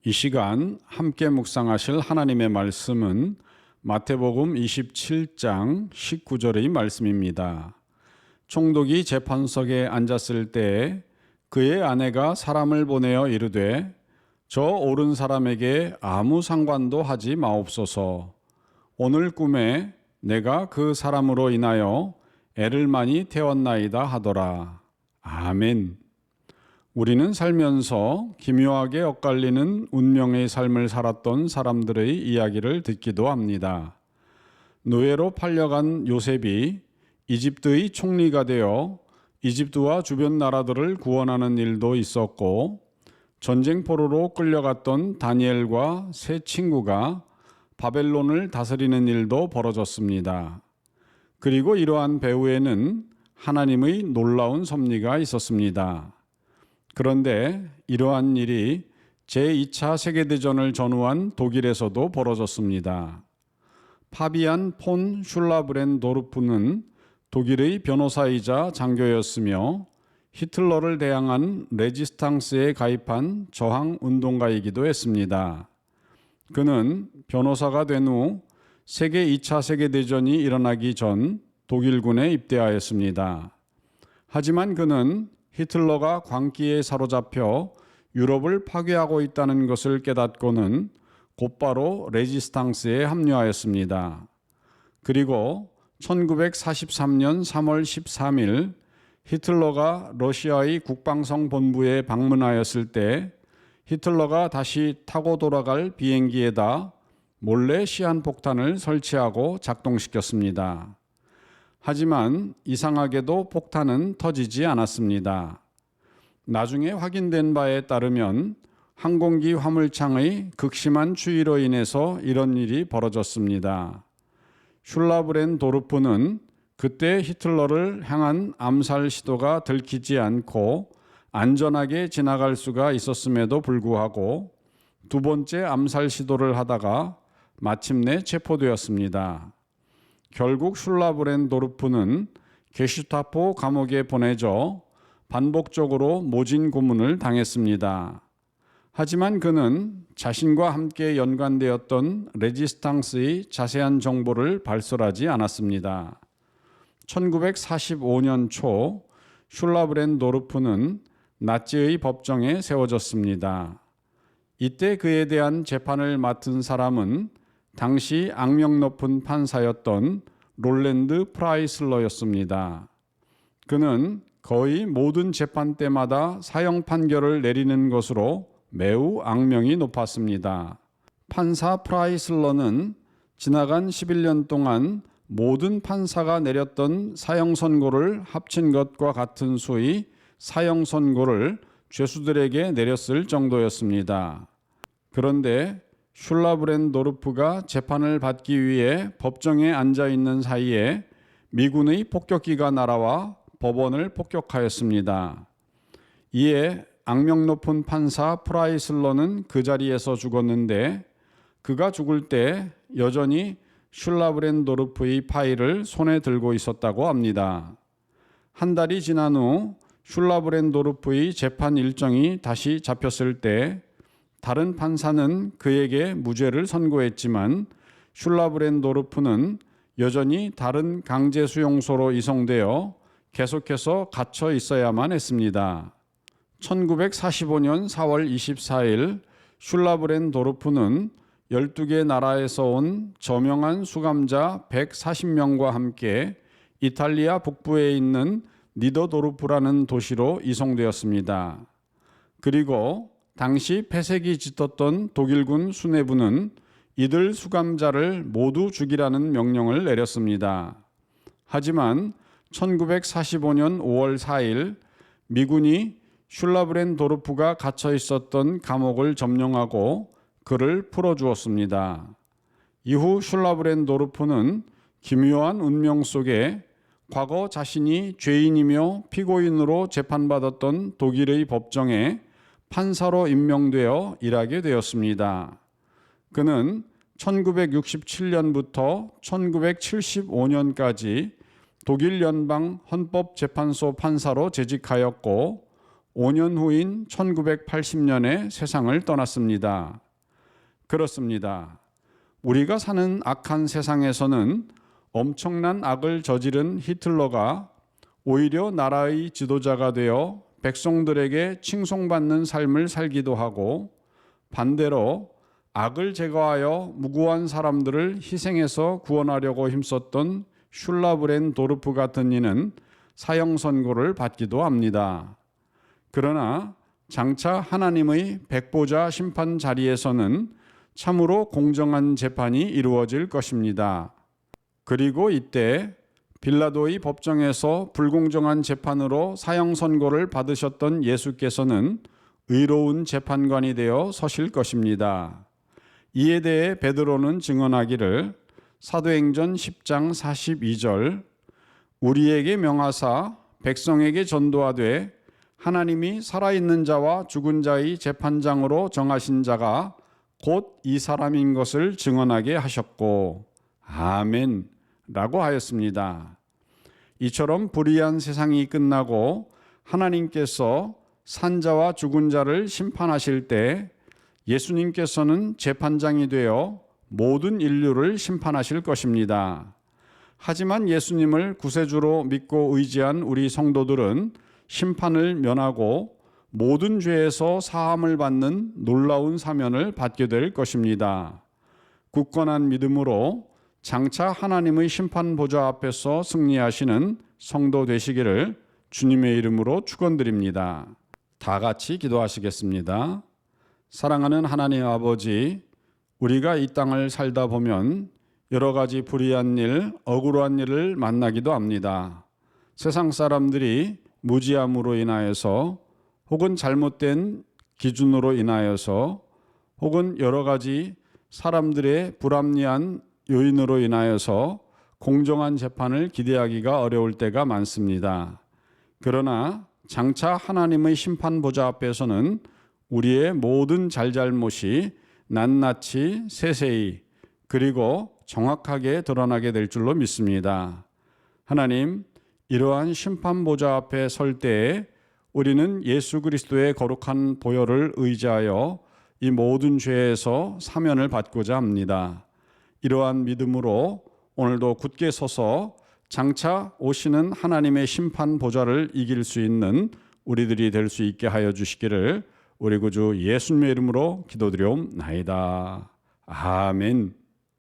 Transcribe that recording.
이 시간 함께 묵상하실 하나님의 말씀은 마태복음 27장 19절의 말씀입니다. 총독이 재판석에 앉았을 때 그의 아내가 사람을 보내어 이르되 저 옳은 사람에게 아무 상관도 하지 마옵소서. 오늘 꿈에 내가 그 사람으로 인하여 애를 많이 태웠나이다 하더라. 아멘. 우리는 살면서 기묘하게 엇갈리는 운명의 삶을 살았던 사람들의 이야기를 듣기도 합니다. 노예로 팔려간 요셉이 이집트의 총리가 되어 이집트와 주변 나라들을 구원하는 일도 있었고, 전쟁 포로로 끌려갔던 다니엘과 세 친구가 바벨론을 다스리는 일도 벌어졌습니다. 그리고 이러한 배후에는 하나님의 놀라운 섭리가 있었습니다. 그런데 이러한 일이 제2차 세계대전을 전후한 독일에서도 벌어졌습니다. 파비안 폰 슐라브렌도르프는 독일의 변호사이자 장교였으며 히틀러를 대항한 레지스탕스에 가입한 저항 운동가이기도 했습니다. 그는 변호사가 된 후 세계 2차 세계대전이 일어나기 전 독일군에 입대하였습니다. 하지만 그는 히틀러가 광기에 사로잡혀 유럽을 파괴하고 있다는 것을 깨닫고는 곧바로 레지스탕스에 합류하였습니다. 그리고 1943년 3월 13일 히틀러가 러시아의 국방성 본부에 방문하였을 때 히틀러가 다시 타고 돌아갈 비행기에다 몰래 시한폭탄을 설치하고 작동시켰습니다. 하지만 이상하게도 폭탄은 터지지 않았습니다. 나중에 확인된 바에 따르면 항공기 화물창의 극심한 추위로 인해서 이런 일이 벌어졌습니다. 슐라브렌도르프는 그때 히틀러를 향한 암살 시도가 들키지 않고 안전하게 지나갈 수가 있었음에도 불구하고 두 번째 암살 시도를 하다가 마침내 체포되었습니다. 결국 슐라브렌도르프는 게슈타포 감옥에 보내져 반복적으로 모진 고문을 당했습니다. 하지만 그는 자신과 함께 연관되었던 레지스탕스의 자세한 정보를 발설하지 않았습니다. 1945년 초 슐라브렌도르프는 나치의 법정에 세워졌습니다. 이때 그에 대한 재판을 맡은 사람은 당시 악명 높은 판사였던 롤랜드 프라이슬러였습니다. 그는 거의 모든 재판 때마다 사형 판결을 내리는 것으로 매우 악명이 높았습니다. 판사 프라이슬러는 지나간 11년 동안 모든 판사가 내렸던 사형 선고를 합친 것과 같은 수의 사형 선고를 죄수들에게 내렸을 정도였습니다. 그런데 슐라브렌도르프가 재판을 받기 위해 법정에 앉아 있는 사이에 미군의 폭격기가 날아와 법원을 폭격하였습니다. 이에 악명 높은 판사 프라이슬러는 그 자리에서 죽었는데 그가 죽을 때 여전히 슐라브렌도르프의 파일을 손에 들고 있었다고 합니다. 한 달이 지난 후 슐라브렌도르프의 재판 일정이 다시 잡혔을 때 다른 판사는 그에게 무죄를 선고했지만 슐라브렌도르프는 여전히 다른 강제 수용소로 이송되어 계속해서 갇혀 있어야만 했습니다. 1945년 4월 24일 슐라브렌도르프는 12개 나라에서 온 저명한 수감자 140명과 함께 이탈리아 북부에 있는 니더도르프라는 도시로 이송되었습니다. 그리고 당시 폐색이 짙었던 독일군 수뇌부는 이들 수감자를 모두 죽이라는 명령을 내렸습니다. 하지만 1945년 5월 4일 미군이 슐라브렌도르프가 갇혀 있었던 감옥을 점령하고 그를 풀어주었습니다. 이후 슐라브렌도르프는 기묘한 운명 속에 과거 자신이 죄인이며 피고인으로 재판받았던 독일의 법정에 판사로 임명되어 일하게 되었습니다. 그는 1967년부터 1975년까지 독일 연방 헌법재판소 판사로 재직하였고 5년 후인 1980년에 세상을 떠났습니다. 그렇습니다. 우리가 사는 악한 세상에서는 엄청난 악을 저지른 히틀러가 오히려 나라의 지도자가 되어 백성들에게 칭송받는 삶을 살기도 하고, 반대로 악을 제거하여 무고한 사람들을 희생해서 구원하려고 힘썼던 슐라브렌 도르프 같은 이는 사형 선고를 받기도 합니다. 그러나 장차 하나님의 백보자 심판 자리에서는 참으로 공정한 재판이 이루어질 것입니다. 그리고 이때 빌라도의 법정에서 불공정한 재판으로 사형 선고를 받으셨던 예수께서는 의로운 재판관이 되어 서실 것입니다. 이에 대해 베드로는 증언하기를 사도행전 10장 42절 우리에게 명하사 백성에게 전도하되 하나님이 살아있는 자와 죽은 자의 재판장으로 정하신 자가 곧 이 사람인 것을 증언하게 하셨고 아멘 라고 하였습니다. 이처럼 불의한 세상이 끝나고 하나님께서 산자와 죽은 자를 심판하실 때 예수님께서는 재판장이 되어 모든 인류를 심판하실 것입니다. 하지만 예수님을 구세주로 믿고 의지한 우리 성도들은 심판을 면하고 모든 죄에서 사함을 받는 놀라운 사면을 받게 될 것입니다. 굳건한 믿음으로 장차 하나님의 심판 보좌 앞에서 승리하시는 성도 되시기를 주님의 이름으로 축원드립니다. 다 같이 기도하시겠습니다. 사랑하는 하나님 아버지, 우리가 이 땅을 살다 보면 여러 가지 불의한 일, 억울한 일을 만나기도 합니다. 세상 사람들이 무지함으로 인하여서 혹은 잘못된 기준으로 인하여서 혹은 여러 가지 사람들의 불합리한 요인으로 인하여서 공정한 재판을 기대하기가 어려울 때가 많습니다. 그러나 장차 하나님의 심판 보좌 앞에서는 우리의 모든 잘잘못이 낱낱이 세세히 그리고 정확하게 드러나게 될 줄로 믿습니다. 하나님, 이러한 심판 보좌 앞에 설 때에 우리는 예수 그리스도의 거룩한 보혈을 의지하여 이 모든 죄에서 사면을 받고자 합니다. 이러한 믿음으로 오늘도 굳게 서서 장차 오시는 하나님의 심판 보좌를 이길 수 있는 우리들이 될 수 있게 하여 주시기를 우리 구주 예수님의 이름으로 기도드리옵나이다. 아멘.